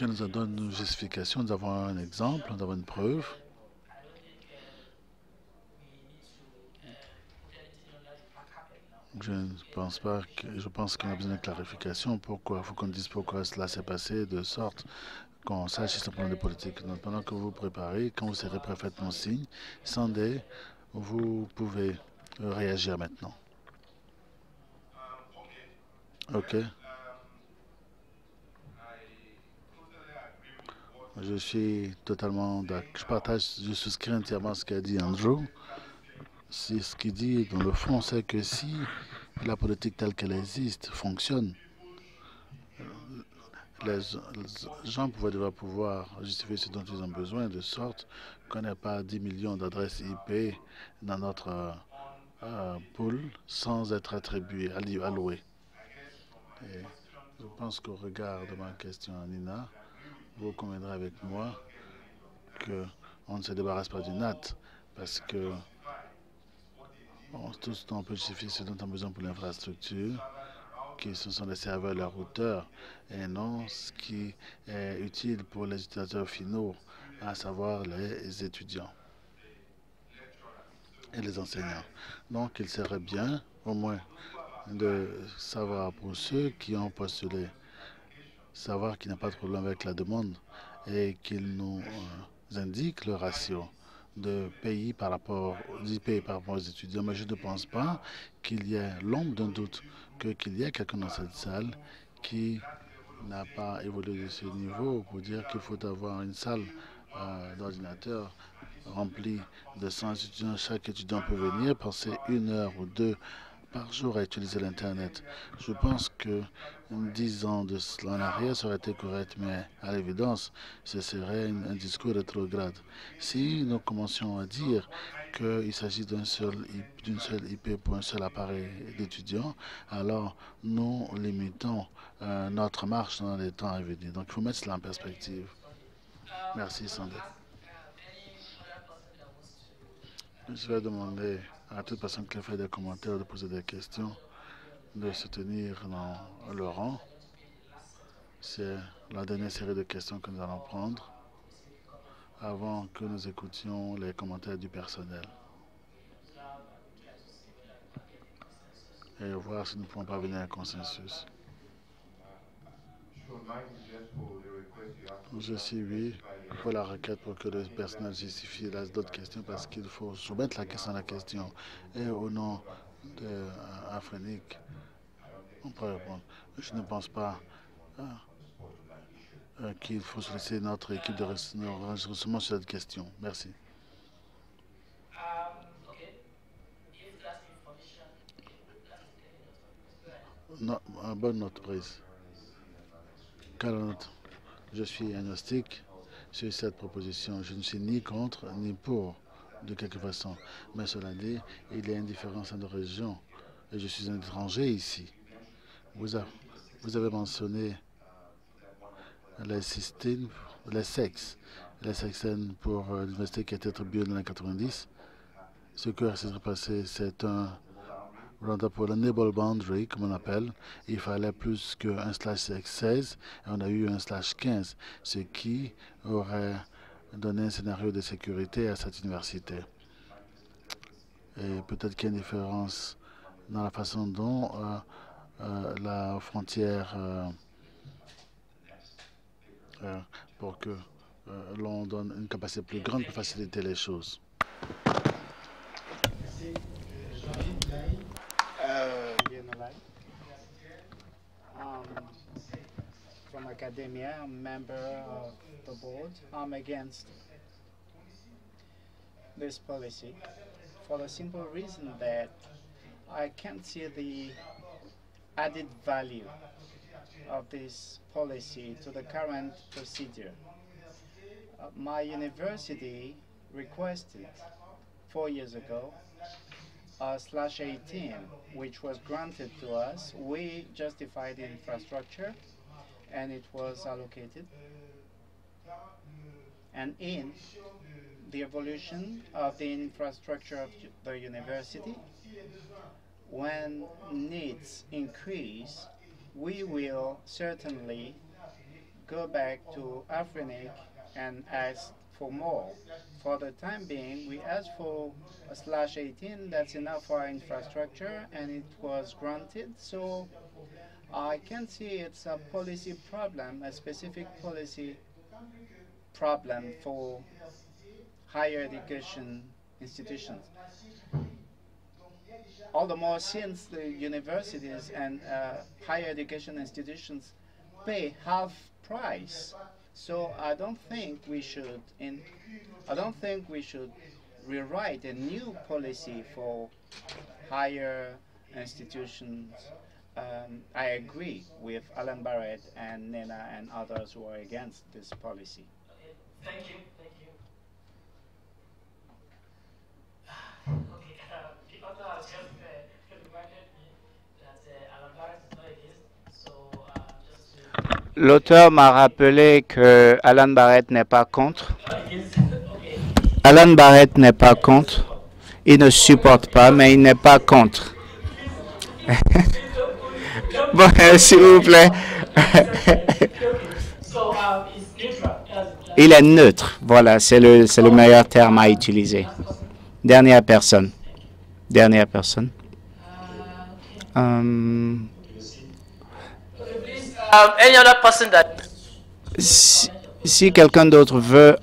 qu'elle nous donne une justification, nous avons un exemple, nous avons une preuve. Je ne pense pas je pense qu'on a besoin de clarification. Pourquoi? Il faut qu'on dise pourquoi cela s'est passé de sorte qu'on sache si c'est un problème de politique. Donc, pendant que vous vous préparez, quand vous serez prêt, faites-moi signe. Sandé, vous pouvez réagir maintenant. OK. Je suis totalement d'accord. Je souscris entièrement à ce qu'a dit Andrew. C'est ce qu'il dit dans le fond, c'est que si la politique telle qu'elle existe fonctionne, les gens devaient pouvoir justifier ce dont ils ont besoin, de sorte qu'on n'ait pas 10 millions d'adresses IP dans notre pool sans être attribué, alloué. Et je pense qu'au regard de ma question à Nina, vous conviendrez avec moi qu'on ne se débarrasse pas du NAT parce que tout ce dont on peut justifier ce dont on a besoin pour l'infrastructure, que ce sont les serveurs, les routeurs, et non ce qui est utile pour les utilisateurs finaux, à savoir les étudiants et les enseignants. Donc, il serait bien, au moins, de savoir pour ceux qui ont postulé, savoir qu'il n'y a pas de problème avec la demande et qu'ils nous indiquent le ratio de pays par rapport, aux étudiants. Mais je ne pense pas qu'il y ait l'ombre d'un doute qu'il y ait quelqu'un dans cette salle qui n'a pas évolué de ce niveau pour dire qu'il faut avoir une salle d'ordinateur remplie de 100 étudiants. Chaque étudiant peut venir passer 1 heure ou 2 par jour à utiliser l'Internet. Je pense que 10 ans de cela en arrière, ça aurait été correct, mais à l'évidence, ce serait un discours rétrograde. Si nous commencions à dire qu'il s'agit d'une seule IP pour un seul appareil d'étudiant, alors nous limitons notre marche dans les temps à venir. Donc il faut mettre cela en perspective. Merci, Sandé. Je vais demander à toute personne qui a fait des commentaires de poser des questions, de se tenir dans le rang. C'est la dernière série de questions que nous allons prendre avant que nous écoutions les commentaires du personnel et voir si nous pouvons parvenir à un consensus. Je suis oui pour la requête pour que le personnel justifie les d'autres questions parce qu'il faut soumettre la question à la question. Et au nom de Afrinique, on peut répondre. Je ne pense pas qu'il faut solliciter notre équipe de ressourcement sur cette question. Merci. Bonne note prise. Quelle note? Je suis agnostique sur cette proposition. Je ne suis ni contre ni pour, de quelque façon. Mais cela dit, il y a une différence entre régions. Et je suis un étranger ici. Vous, vous avez mentionné les systèmes, les sexes. Les sexes pour l'université qui a été attribuée dans les 90. Ce qui s'est passé, c'est un round-up pour l'enable boundary, comme on appelle. Il fallait plus qu'un /16 et on a eu un /15, ce qui aurait donné un scénario de sécurité à cette université. Et peut-être qu'il y a une différence dans la façon dont la frontière pour que l'on donne une capacité plus grande pour faciliter les choses. From academia, I'm a member of the board. I'm against this policy for the simple reason that I can't see the added value of this policy to the current procedure. My university requested 4 years ago a /18, which was granted to us. We justified the infrastructure and it was allocated. And in the evolution of the infrastructure of the university, when needs increase, we will certainly go back to Afrinic and ask for more. For the time being, we asked for a /18 that's enough for our infrastructure, and it was granted. So I can see it's a policy problem, a specific policy problem for higher education institutions. All the more since the universities and higher education institutions pay half price. So I don't think we should rewrite a new policy for higher institutions. I agree with Alan Barrett and Nena and others who are against this policy. Thank you. Thank you. Okay, the author has just reminded me that Alan Barrett is not against, so just to... L'auteur m'a rappelé que Alan Barrett n'est pas contre. Okay. Alan Barrett n'est pas contre. Il ne supporte pas, mais il n'est pas contre. Bon, s'il vous plaît. Il est neutre. Voilà, c'est le meilleur terme à utiliser. Dernière personne. Dernière personne. Any other person that... Si quelqu'un d'autre veut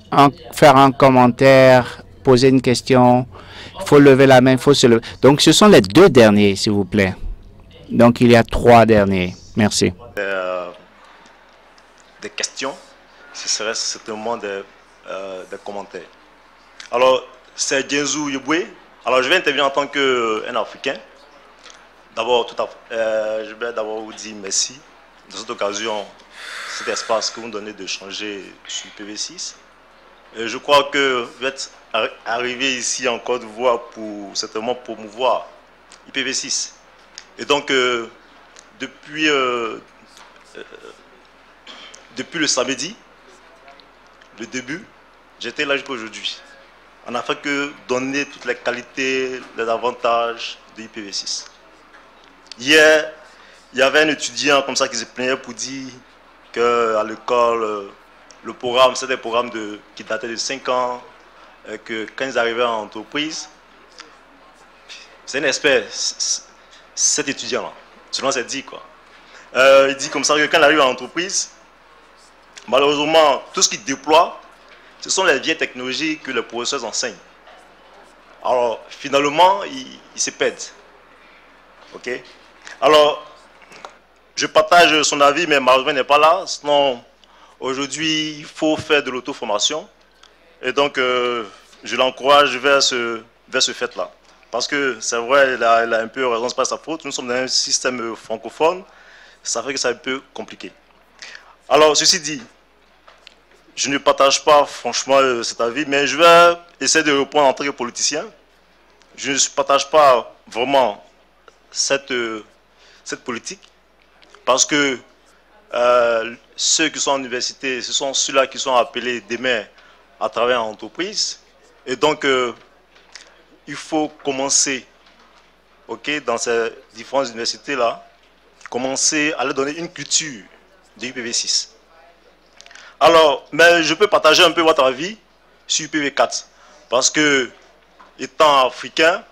faire un commentaire, poser une question, il faut lever la main, il faut se lever. Donc, ce sont les deux derniers, s'il vous plaît. Donc, il y a trois derniers. Merci. Des questions, ce serait certainement des commentaires. Alors, c'est Genzu Yebwe. Alors, je vais intervenir en tant qu'un Africain. D'abord, je vais d'abord vous dire merci de cette occasion, cet espace que vous donnez de changer sur PV6. Je crois que vous êtes arrivé ici en Côte d'Ivoire pour certainement promouvoir IPv6. Et donc, depuis le samedi, le début, j'étais là jusqu'à aujourd'hui. On n'a fait que donner toutes les qualités, les avantages de IPv6. Hier, il y avait un étudiant comme ça qui se plaignait pour dire qu'à l'école, le programme, c'était des programmes qui dataient de 5 ans, que quand ils arrivaient en entreprise, c'est un expert, cet étudiant-là, selon ce qu'il dit, quoi. Il dit comme ça que quand il arrive en entreprise, malheureusement, tout ce qu'il déploie, ce sont les vieilles technologies que les professeurs enseignent. Alors, finalement, il se perd. OK? Alors, je partage son avis, mais malheureusement, il n'est pas là. Sinon, aujourd'hui, il faut faire de l'auto-formation. Et donc, je l'encourage vers ce fait-là. Parce que c'est vrai, il a un peu raison, ce n'est pas sa faute. Nous sommes dans un système francophone. Ça fait que c'est un peu compliqué. Alors, ceci dit, je ne partage pas franchement cet avis, mais je vais essayer de répondre en tant que politicien. Je ne partage pas vraiment cette politique, parce que ceux qui sont en université, ce sont ceux-là qui sont appelés demain à travailler en entreprise. Et donc, il faut commencer, okay, dans ces différentes universités-là, commencer à leur donner une culture de IPv6. Alors, mais je peux partager un peu votre avis sur IPv4, parce que, étant africain,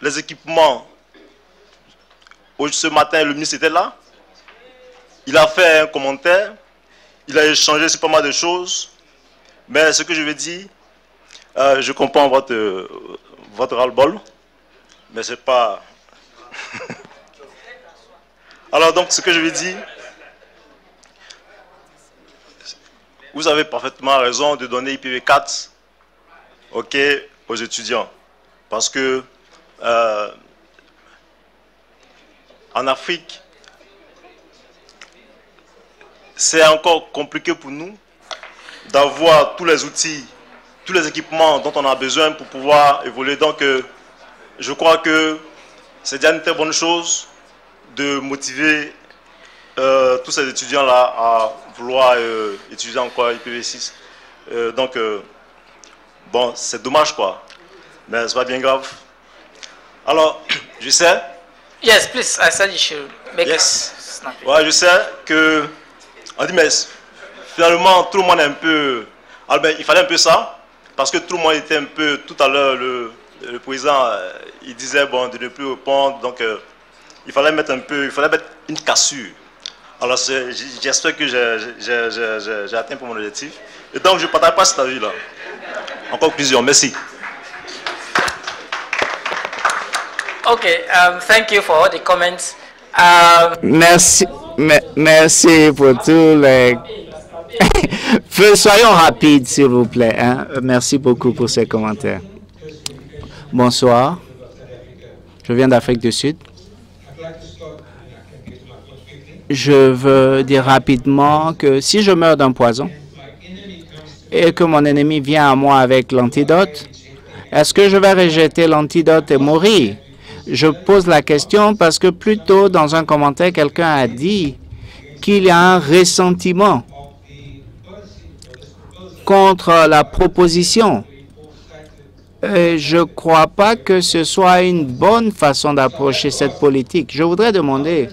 les équipements, ce matin, le ministre était là, il a fait un commentaire, il a échangé sur pas mal de choses, mais ce que je veux dire, je comprends votre ras-le-bol, mais c'est pas... Alors donc, ce que je veux dire, vous avez parfaitement raison de donner IPv4, OK, aux étudiants. Parce que en Afrique, c'est encore compliqué pour nous d'avoir tous les outils, tous les équipements dont on a besoin pour pouvoir évoluer. Donc, je crois que c'est déjà une très bonne chose de motiver tous ces étudiants-là à vouloir étudier encore IPv6. Donc, bon, c'est dommage, quoi. Mais c'est pas bien grave. Alors, je sais. Yes, please. I said you should make Yes. Ouais, je sais que on dit mais finalement tout le monde est un peu. Alors, ben, il fallait un peu ça parce que tout le monde était un peu tout à l'heure le président il disait bon de ne plus répondre donc il fallait mettre un peu une cassure. Alors j'espère que j'ai atteint pour mon objectif et donc je ne partage pas cet avis là. En conclusion, merci. Okay, thank you for all the comments. Merci, merci pour tous les... Soyons rapides, s'il vous plaît. Hein? Merci beaucoup pour ces commentaires. Bonsoir. Je viens d'Afrique du Sud. Je veux dire rapidement que si je meurs d'un poison et que mon ennemi vient à moi avec l'antidote, est-ce que je vais rejeter l'antidote et mourir? Je pose la question parce que plus tôt, dans un commentaire, quelqu'un a dit qu'il y a un ressentiment contre la proposition. Et je ne crois pas que ce soit une bonne façon d'approcher cette politique. Je voudrais demander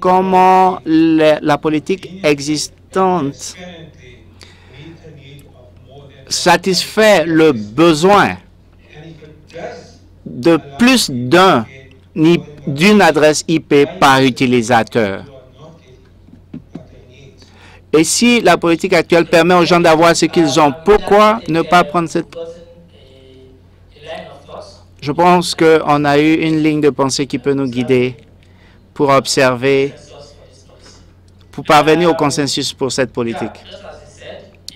comment la politique existante satisfait le besoin de plus d'une adresse IP par utilisateur. Et si la politique actuelle permet aux gens d'avoir ce qu'ils ont, pourquoi ne pas prendre cette... Je pense qu'on a eu une ligne de pensée qui peut nous guider pour observer, pour parvenir au consensus pour cette politique.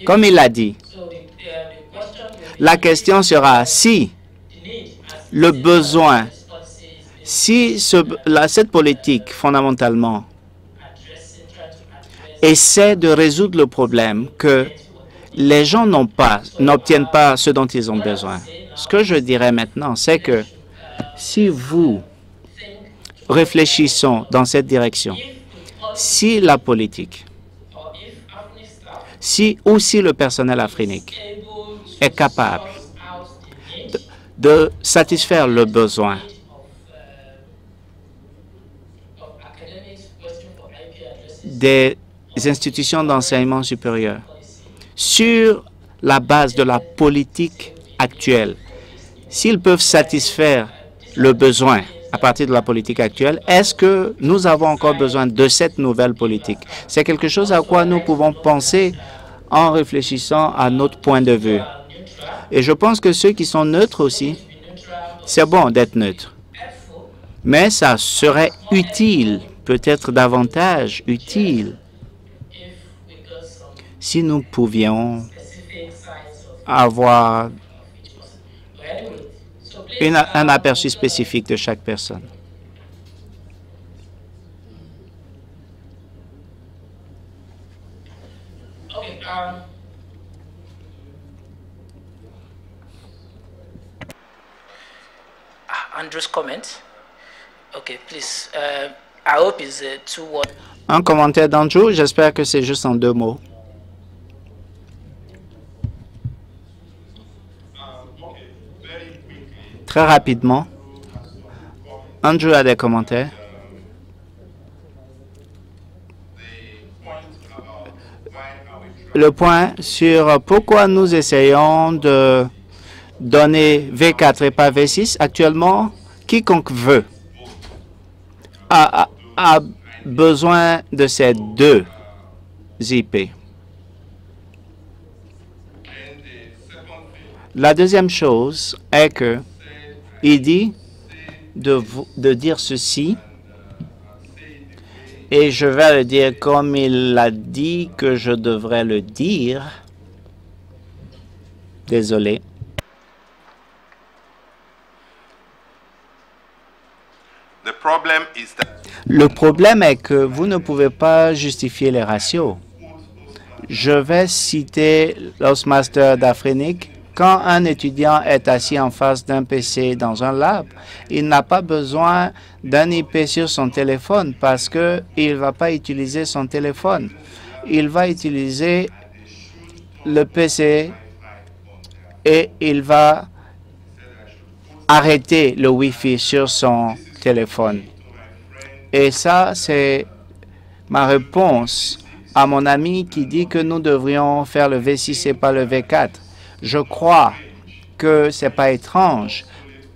Comme il l'a dit, la question sera si le besoin, si cette politique, fondamentalement, essaie de résoudre le problème que les gens n'obtiennent pas ce dont ils ont besoin. Ce que je dirais maintenant, c'est que si vous réfléchissons dans cette direction, si la politique, si le personnel africain est capable de satisfaire le besoin des institutions d'enseignement supérieur sur la base de la politique actuelle, s'ils peuvent satisfaire le besoin à partir de la politique actuelle, est-ce que nous avons encore besoin de cette nouvelle politique? C'est quelque chose à quoi nous pouvons penser en réfléchissant à notre point de vue. Et je pense que ceux qui sont neutres aussi, c'est bon d'être neutre. Mais ça serait utile, peut-être davantage utile, si nous pouvions avoir un aperçu spécifique de chaque personne. Andrew's comment. Okay, please. I hope it's 2 words. Un commentaire d'Andrew, j'espère que c'est juste en 2 mots. Très rapidement, Andrew a des commentaires. Le point sur pourquoi nous essayons de donner V4 et pas V6, actuellement, quiconque veut a besoin de ces 2 IP. La deuxième chose est que il dit de dire ceci, et je vais le dire comme il l'a dit que je devrais le dire. Désolé. Le problème est que vous ne pouvez pas justifier les ratios. Je vais citer l'House-Master d'Afrique. Quand un étudiant est assis en face d'un PC dans un lab, il n'a pas besoin d'un IP sur son téléphone parce qu'il ne va pas utiliser son téléphone. Il va utiliser le PC et il va arrêter le Wi-Fi sur son téléphone. Et ça, c'est ma réponse à mon ami qui dit que nous devrions faire le V6 et pas le V4. Je crois que c'est pas étrange.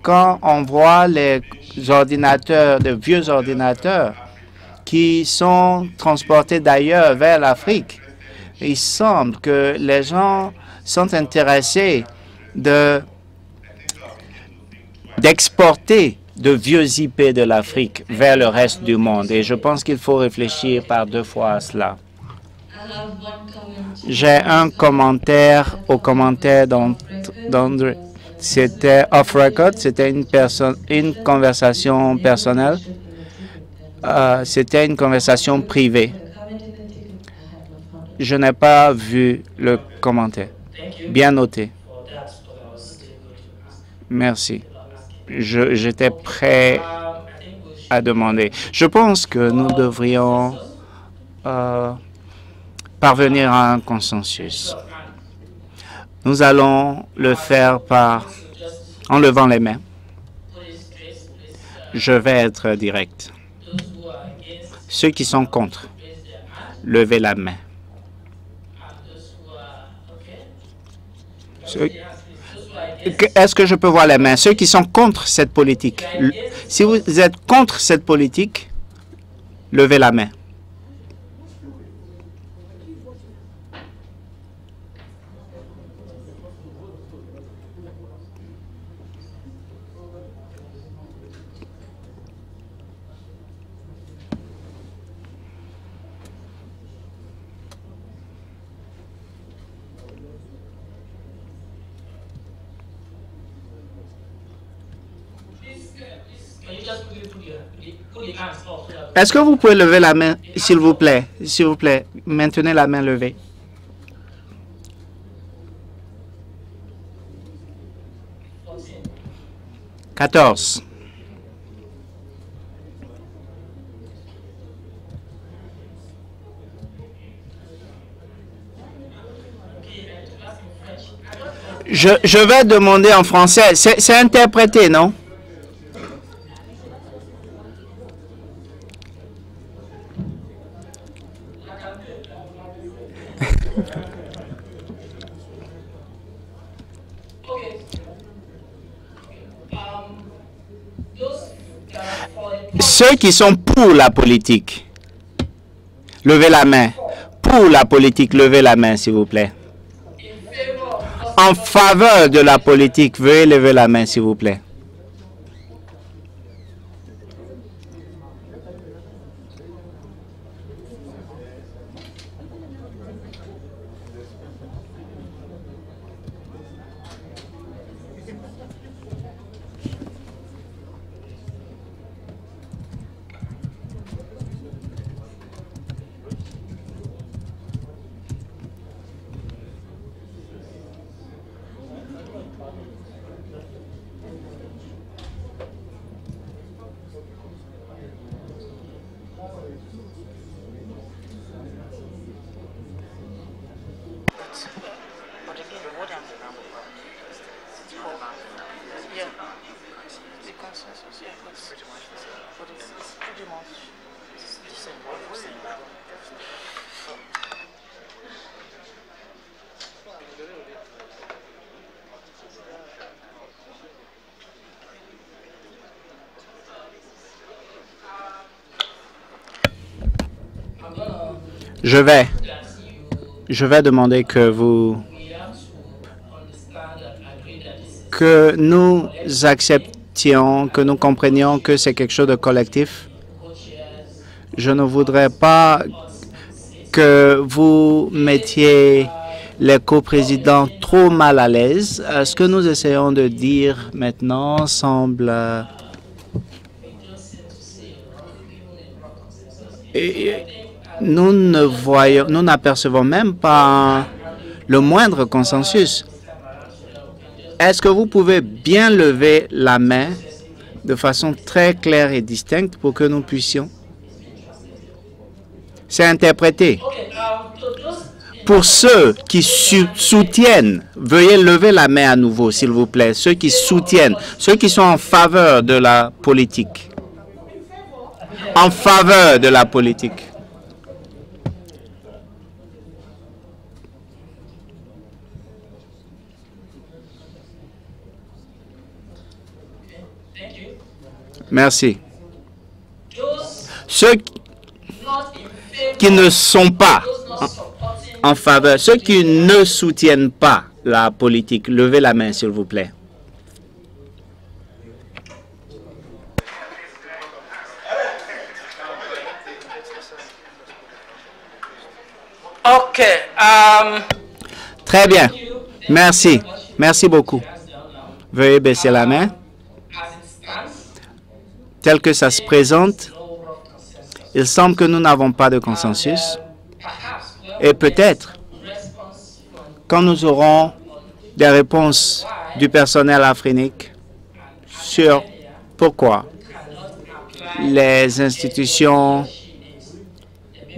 Quand on voit les ordinateurs, de vieux ordinateurs qui sont transportés d'ailleurs vers l'Afrique, il semble que les gens sont intéressés d'exporter de vieux IP de l'Afrique vers le reste du monde. Et je pense qu'il faut réfléchir par deux fois à cela. J'ai un commentaire au commentaire d'André. C'était off-record, c'était une conversation personnelle. C'était une conversation privée. Je n'ai pas vu le commentaire. Bien noté. Merci. J'étais prêt à demander. Je pense que nous devrions parvenir à un consensus. Nous allons le faire en levant les mains. Je vais être direct. Ceux qui sont contre, levez la main. Est-ce que je peux voir les mains? Ceux qui sont contre cette politique. Si vous êtes contre cette politique, levez la main. Est-ce que vous pouvez lever la main, s'il vous plaît? S'il vous plaît, maintenez la main levée. « 14. Je vais demander en français. C'est interprété, non? Ceux qui sont pour la politique, levez la main. Pour la politique, levez la main, s'il vous plaît. En faveur de la politique, veuillez lever la main, s'il vous plaît. Je vais demander que nous acceptions, que nous comprenions que c'est quelque chose de collectif. Je ne voudrais pas que vous mettiez les coprésidents trop mal à l'aise. Ce que nous essayons de dire maintenant semble nous n'apercevons même pas le moindre consensus. Est-ce que vous pouvez bien lever la main de façon très claire et distincte pour que nous puissions? C'est interprété. Pour ceux qui soutiennent, veuillez lever la main à nouveau, s'il vous plaît. Ceux qui soutiennent, ceux qui sont en faveur de la politique. En faveur de la politique. Merci. Ceux qui ne sont pas en faveur, ceux qui ne soutiennent pas la politique, levez la main, s'il vous plaît. OK. Très bien. Merci. Merci beaucoup. Veuillez baisser la main. Tel que ça se présente, il semble que nous n'avons pas de consensus. Et peut-être, quand nous aurons des réponses du personnel africain sur pourquoi les institutions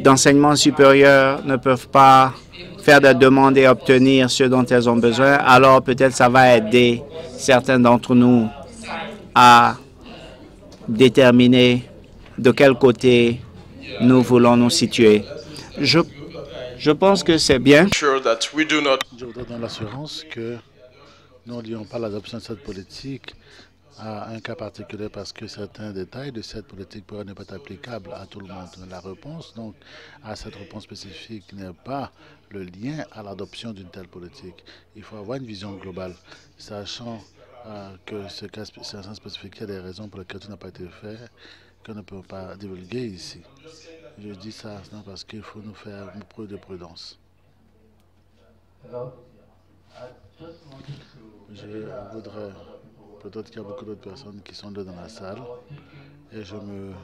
d'enseignement supérieur ne peuvent pas faire des demandes et obtenir ce dont elles ont besoin, alors peut-être ça va aider certains d'entre nous à déterminer de quel côté nous voulons nous situer. Je pense que c'est bien. Je voudrais donner l'assurance que nous ne lions pas l'adoption de cette politique à un cas particulier parce que certains détails de cette politique pourraient ne pas être applicables à tout le monde. La réponse, donc, à cette réponse spécifique n'est pas le lien à l'adoption d'une telle politique. Il faut avoir une vision globale, sachant que ce cas spécifique, il y a des raisons pour lesquelles tout n'a pas été fait, qu'on ne peut pas divulguer ici. Je dis ça non, parce qu'il faut nous faire preuve de prudence. Je voudrais, peut-être qu'il y a beaucoup d'autres personnes qui sont là dans la salle, et je me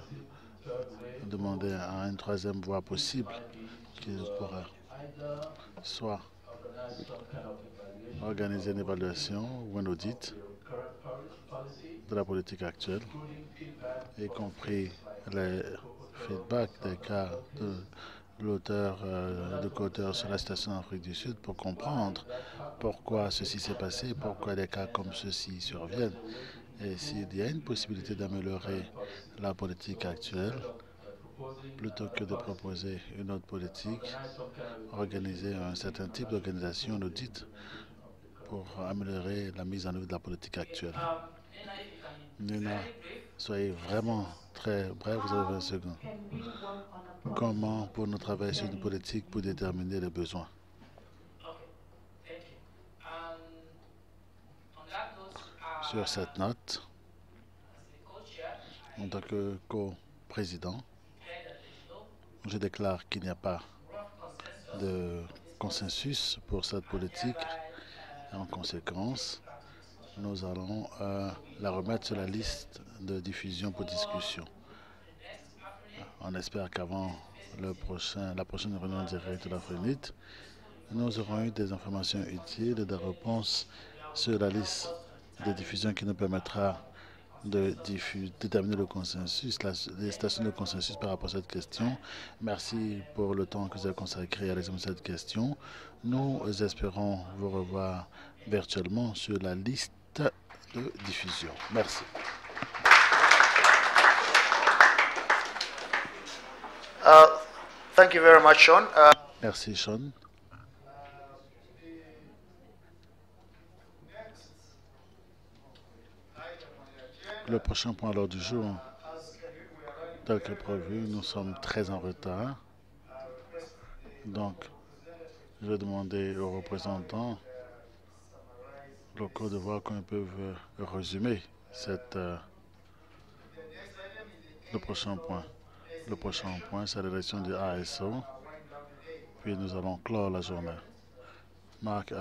demandais à une troisième voie possible qui pourrait soit organiser une évaluation ou un audit de la politique actuelle, y compris les feedbacks des cas de l'auteur, du co-auteur sur la situation en Afrique du Sud pour comprendre pourquoi ceci s'est passé, pourquoi des cas comme ceci surviennent. Et s'il y a une possibilité d'améliorer la politique actuelle, plutôt que de proposer une autre politique, organiser un certain type d'organisation, d'audit, pour améliorer la mise en œuvre de la politique actuelle. Nina, soyez vraiment très bref, vous avez 20 secondes. Comment pour-nous travailler sur une politique pour déterminer les besoins? Sur cette note, en tant que co-président, je déclare qu'il n'y a pas de consensus pour cette politique. Et en conséquence, nous allons la remettre sur la liste de diffusion pour discussion. On espère qu'avant la prochaine réunion directe de la FRENIT, nous aurons eu des informations utiles et des réponses sur la liste de diffusion qui nous permettra de déterminer le consensus, les stations de consensus par rapport à cette question. Merci pour le temps que vous avez consacré à l'examen de cette question. Nous espérons vous revoir virtuellement sur la liste de diffusion. Merci. Thank you very much, Sean. Merci, Sean. Le prochain point à l'ordre du jour, tel que prévu, nous sommes très en retard. Donc, je vais demander aux représentants locaux de voir comment ils peuvent résumer le prochain point. Le prochain point, c'est l'élection du ASO. Puis nous allons clore la journée. Marc